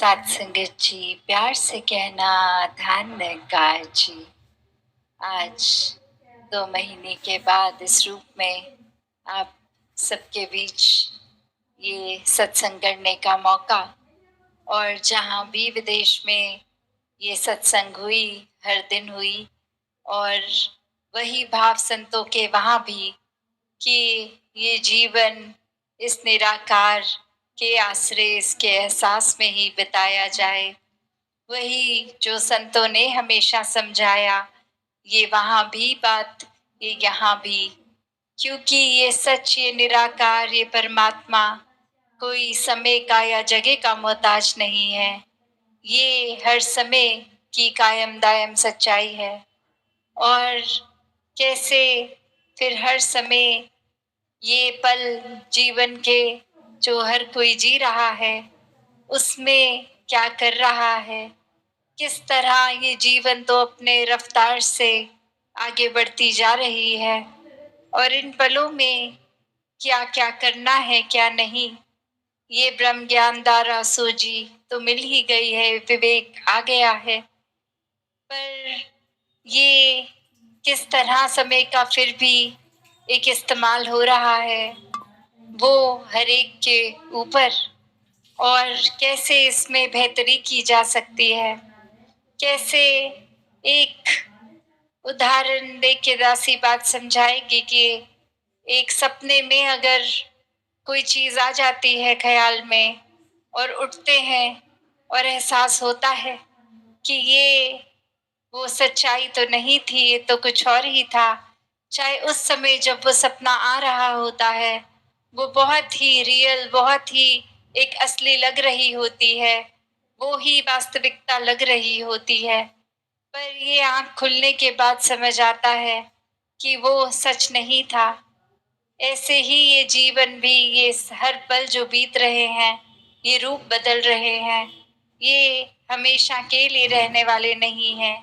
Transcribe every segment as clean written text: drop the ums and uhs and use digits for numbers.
साथ संगत जी, प्यार से कहना ध्यान निरंकार जी। आज 2 महीने के बाद इस रूप में आप सबके बीच ये सत्संग करने का मौका, और जहाँ भी विदेश में ये सत्संग हुई, हर दिन हुई, और वही भाव संतों के वहाँ भी कि ये जीवन इस निराकार के आश्रय, इसके एहसास में ही बिताया जाए। वही जो संतों ने हमेशा समझाया, ये वहाँ भी बात, ये यहाँ भी, क्योंकि ये सच, ये निराकार, ये परमात्मा कोई समय का या जगह का मोहताज नहीं है। ये हर समय की कायम दायम सच्चाई है। और कैसे फिर हर समय ये पल जीवन के जो हर कोई जी रहा है, उसमें क्या कर रहा है, किस तरह ये जीवन तो अपने रफ्तार से आगे बढ़ती जा रही है, और इन पलों में क्या क्या करना है, क्या नहीं, ये ब्रह्म ज्ञान द्वारा सूझी तो मिल ही गई है, विवेक आ गया है। पर ये किस तरह समय का फिर भी एक इस्तेमाल हो रहा है, वो हर एक के ऊपर, और कैसे इसमें बेहतरी की जा सकती है। कैसे एक उदाहरण देके दासी बात समझाएगी कि एक सपने में अगर कोई चीज आ जाती है ख्याल में, और उठते हैं और एहसास होता है कि ये वो सच्चाई तो नहीं थी, ये तो कुछ और ही था। चाहे उस समय जब वो सपना आ रहा होता है, वो बहुत ही रियल, बहुत ही एक असली लग रही होती है, वो ही वास्तविकता लग रही होती है। पर ये आँख खुलने के बाद समझ आता है कि वो सच नहीं था। ऐसे ही ये जीवन भी, ये हर पल जो बीत रहे हैं, ये रूप बदल रहे हैं, ये हमेशा के लिए रहने वाले नहीं हैं।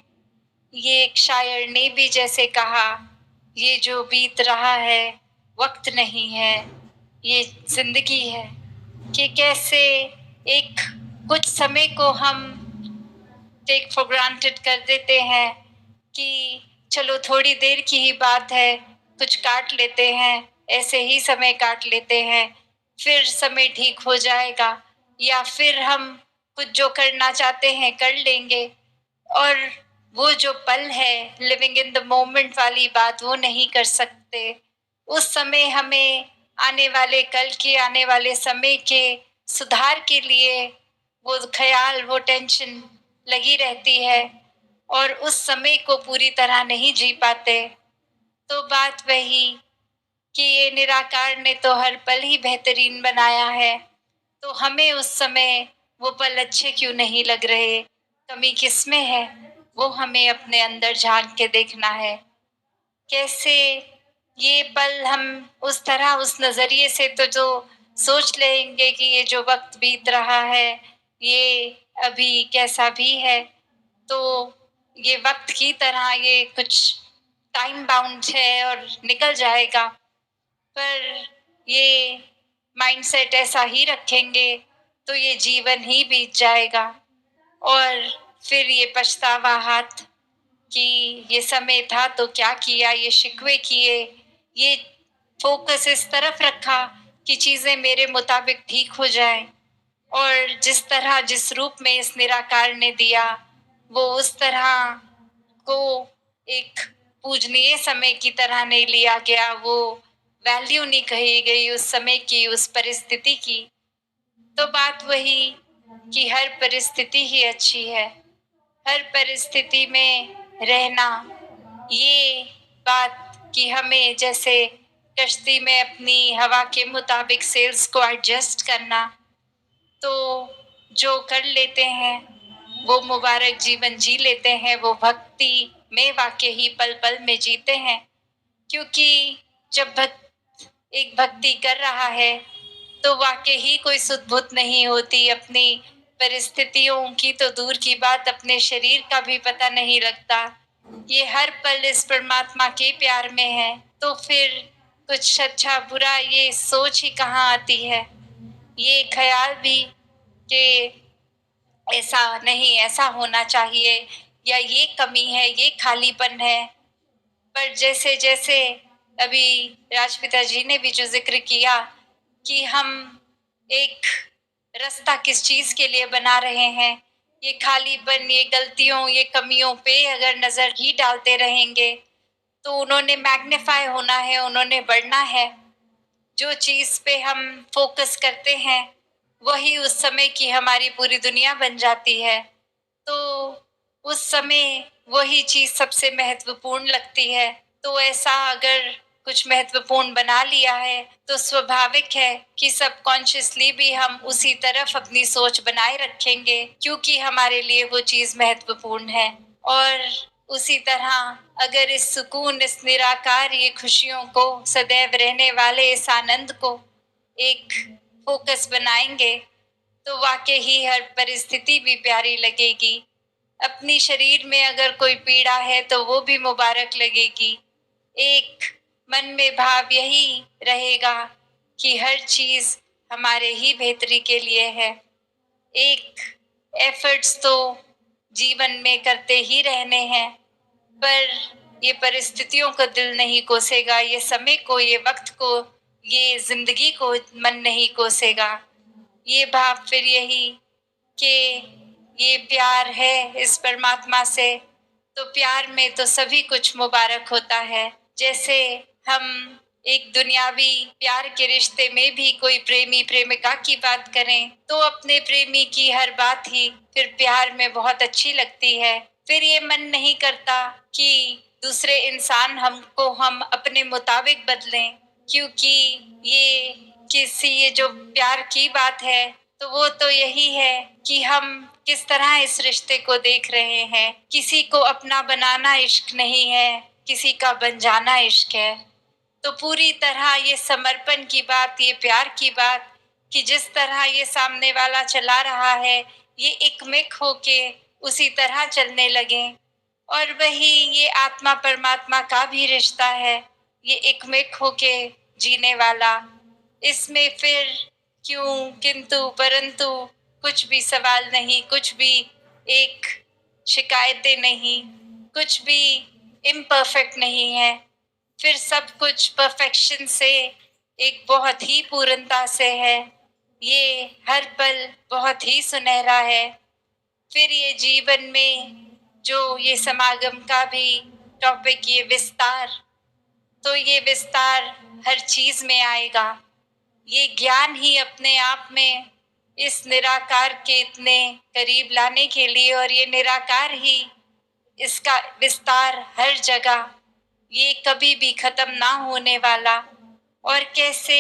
ये एक शायर ने भी जैसे कहा, ये जो बीत रहा है वक्त नहीं है, ये जिंदगी है। कि कैसे एक कुछ समय को हम टेक फॉर ग्रांटेड कर देते हैं कि चलो थोड़ी देर की ही बात है, कुछ काट लेते हैं, ऐसे ही समय काट लेते हैं, फिर समय ठीक हो जाएगा, या फिर हम कुछ जो करना चाहते हैं कर लेंगे। और वो जो पल है, लिविंग इन द मोमेंट वाली बात, वो नहीं कर सकते। उस समय हमें आने वाले कल के, आने वाले समय के सुधार के लिए वो ख्याल, वो टेंशन लगी रहती है, और उस समय को पूरी तरह नहीं जी पाते। तो बात वही कि ये निराकार ने तो हर पल ही बेहतरीन बनाया है, तो हमें उस समय वो पल अच्छे क्यों नहीं लग रहे, कमी किस में है, वो हमें अपने अंदर झांक के देखना है। कैसे ये पल हम उस तरह, उस नजरिए से तो जो सोच लेंगे कि ये जो वक्त बीत रहा है, ये अभी कैसा भी है, तो ये वक्त की तरह ये कुछ टाइम बाउंड है और निकल जाएगा। पर ये माइंडसेट ऐसा ही रखेंगे तो ये जीवन ही बीत जाएगा, और फिर ये पछतावा हाथ कि ये समय था तो क्या किया, ये शिकवे किए, ये फोकस इस तरफ रखा कि चीजें मेरे मुताबिक ठीक हो जाएं, और जिस तरह, जिस रूप में इस निराकार ने दिया, वो उस तरह को एक पूजनीय समय की तरह नहीं लिया गया, वो वैल्यू नहीं कही गई उस समय की, उस परिस्थिति की। तो बात वही कि हर परिस्थिति ही अच्छी है, हर परिस्थिति में रहना, ये बात कि हमें जैसे कश्ती में अपनी हवा के मुताबिक सेल्स को एडजस्ट करना, तो जो कर लेते हैं वो मुबारक जीवन जी लेते हैं, वो भक्ति में वाकई ही पल पल में जीते हैं। क्योंकि जब एक भक्ति कर रहा है तो वाकई ही कोई सुध-बुध नहीं होती, अपनी परिस्थितियों की तो दूर की बात, अपने शरीर का भी पता नहीं लगता। ये हर पल इस परमात्मा के प्यार में है, तो फिर कुछ अच्छा बुरा ये सोच ही कहाँ आती है। ये ख्याल भी कि ऐसा नहीं, ऐसा होना चाहिए, या ये कमी है, ये खालीपन है। पर जैसे जैसे अभी राजपिता जी ने भी जो जिक्र किया कि हम एक रास्ता किस चीज के लिए बना रहे हैं, ये खालीपन, ये गलतियों, ये कमियों पे अगर नजर ही डालते रहेंगे तो उन्होंने मैग्नीफाई होना है, उन्होंने बढ़ना है। जो चीज पे हम फोकस करते हैं वही उस समय की हमारी पूरी दुनिया बन जाती है। तो उस समय वही चीज सबसे महत्वपूर्ण लगती है। तो ऐसा अगर कुछ महत्वपूर्ण बना लिया है तो स्वाभाविक है कि सबकॉन्शियसली भी हम उसी तरफ अपनी सोच बनाए रखेंगे, क्योंकि हमारे लिए वो चीज महत्वपूर्ण है। और उसी तरह अगर इस सुकून, इस निराकार, ये खुशियों को, सदैव रहने वाले इस आनंद को एक फोकस बनाएंगे तो वाकई ही हर परिस्थिति भी प्यारी लगेगी। अपनी शरीर में अगर कोई पीड़ा है तो वो भी मुबारक लगेगी। एक मन में भाव यही रहेगा कि हर चीज हमारे ही बेहतरी के लिए है। एक एफर्ट्स तो जीवन में करते ही रहने हैं, पर ये परिस्थितियों को दिल नहीं कोसेगा, ये समय को, ये वक्त को, ये जिंदगी को मन नहीं कोसेगा। ये भाव फिर यही कि ये प्यार है इस परमात्मा से, तो प्यार में तो सभी कुछ मुबारक होता है। जैसे हम एक दुनियावी प्यार के रिश्ते में भी कोई प्रेमी प्रेमिका की बात करें तो अपने प्रेमी की हर बात ही फिर प्यार में बहुत अच्छी लगती है। फिर ये मन नहीं करता कि दूसरे इंसान हमको हम अपने मुताबिक बदलें, क्योंकि ये ये जो प्यार की बात है तो वो तो यही है कि हम किस तरह इस रिश्ते को देख रहे हैं। किसी को अपना बनाना इश्क नहीं है, किसी का बन जाना इश्क है। तो पूरी तरह ये समर्पण की बात, ये प्यार की बात, कि जिस तरह ये सामने वाला चला रहा है ये एकमिक होके उसी तरह चलने लगे। और वही ये आत्मा परमात्मा का भी रिश्ता है, ये एकमिक होके जीने वाला। इसमें फिर क्यों, किंतु, परंतु कुछ भी सवाल नहीं, कुछ भी एक शिकायतें नहीं, कुछ भी इम्परफेक्ट नहीं है। फिर सब कुछ परफेक्शन से, एक बहुत ही पूर्णता से है। ये हर पल बहुत ही सुनहरा है। फिर ये जीवन में जो ये समागम का भी टॉपिक, ये विस्तार, तो ये विस्तार हर चीज में आएगा। ये ज्ञान ही अपने आप में इस निराकार के इतने करीब लाने के लिए, और ये निराकार ही इसका विस्तार हर जगह, ये कभी भी खत्म ना होने वाला। और कैसे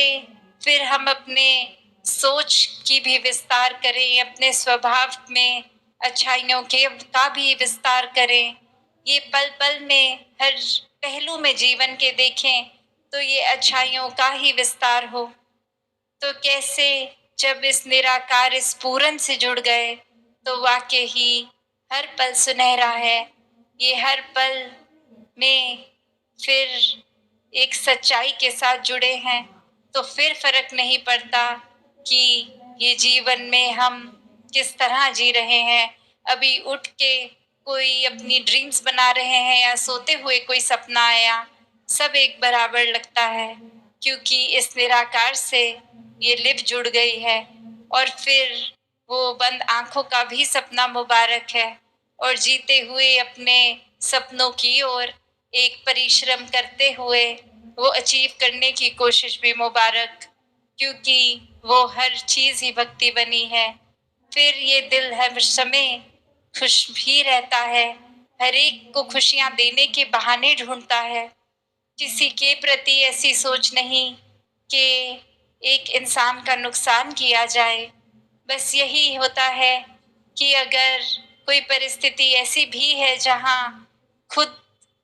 फिर हम अपने सोच की भी विस्तार करें, अपने स्वभाव में अच्छाइयों के का भी विस्तार करें। ये पल पल में हर पहलू में जीवन के देखें तो ये अच्छाइयों का ही विस्तार हो। तो कैसे जब इस निराकार, इस पूरन से जुड़ गए तो वाकई ही हर पल सुनहरा है। ये हर पल में फिर एक सच्चाई के साथ जुड़े हैं, तो फिर फर्क नहीं पड़ता कि ये जीवन में हम किस तरह जी रहे हैं। अभी उठ के कोई अपनी ड्रीम्स बना रहे हैं या सोते हुए कोई सपना आया, सब एक बराबर लगता है, क्योंकि इस निराकार से ये लिप जुड़ गई है। और फिर वो बंद आंखों का भी सपना मुबारक है, और जीते हुए अपने सपनों की ओर एक परिश्रम करते हुए वो अचीव करने की कोशिश भी मुबारक, क्योंकि वो हर चीज ही भक्ति बनी है। फिर ये दिल हर समय खुश भी रहता है, हर एक को खुशियां देने के बहाने ढूंढता है। किसी के प्रति ऐसी सोच नहीं कि एक इंसान का नुकसान किया जाए। बस यही होता है कि अगर कोई परिस्थिति ऐसी भी है जहां खुद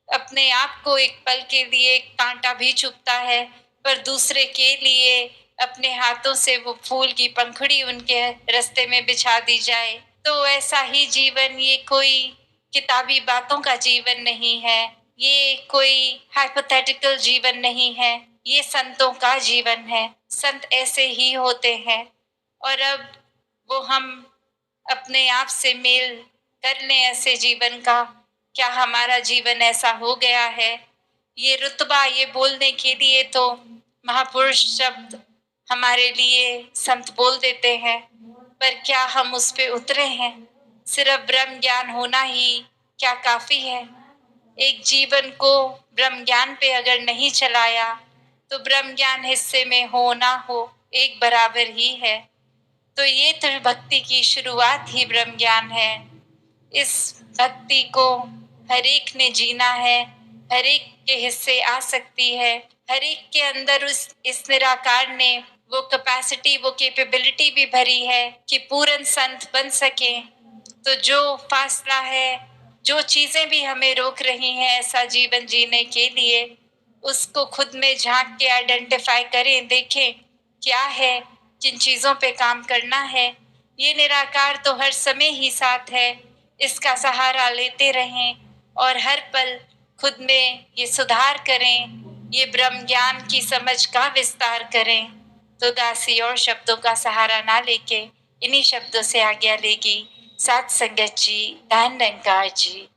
अपने आप को एक पल के लिए कांटा भी चुभता है, पर दूसरे के लिए अपने हाथों से वो फूल की पंखुड़ी उनके रास्ते में बिछा दी जाए, तो ऐसा ही जीवन, ये कोई किताबी बातों का जीवन नहीं है, ये कोई हाइपोथेटिकल जीवन नहीं है, ये संतों का जीवन है। संत ऐसे ही होते हैं। और अब वो हम अपने आप से मेल कर लें ऐसे जीवन का। क्या हमारा जीवन ऐसा हो गया है? ये रुतबा ये बोलने के लिए तो महापुरुष शब्द हमारे लिए संत बोल देते हैं, पर क्या हम उस पे उतरे हैं? सिर्फ ब्रह्म ज्ञान होना ही क्या काफी है? एक जीवन को ब्रह्म ज्ञान पे अगर नहीं चलाया तो ब्रह्म ज्ञान हिस्से में हो ना हो एक बराबर ही है। तो ये तो भक्ति की शुरुआत ही ब्रह्म ज्ञान है। इस भक्ति को हर एक ने जीना है, हर एक के हिस्से आ सकती है, हर एक के अंदर इस निराकार ने वो कैपेसिटी वो कैपेबिलिटी भी भरी है कि पूर्ण संत बन सके। तो जो फासला है, जो चीजें भी हमें रोक रही हैं ऐसा जीवन जीने के लिए, उसको खुद में झांक के आइडेंटिफाई करें, देखें क्या है, किन चीजों पे काम करना है। ये निराकार तो हर समय ही साथ है, इसका सहारा लेते रहें और हर पल खुद में ये सुधार करें, ये ब्रह्म ज्ञान की समझ का विस्तार करें। तो दासी और शब्दों का सहारा ना लेके इन्हीं शब्दों से आज्ञा लेगी। सात संगत जी, धन निरंकार जी।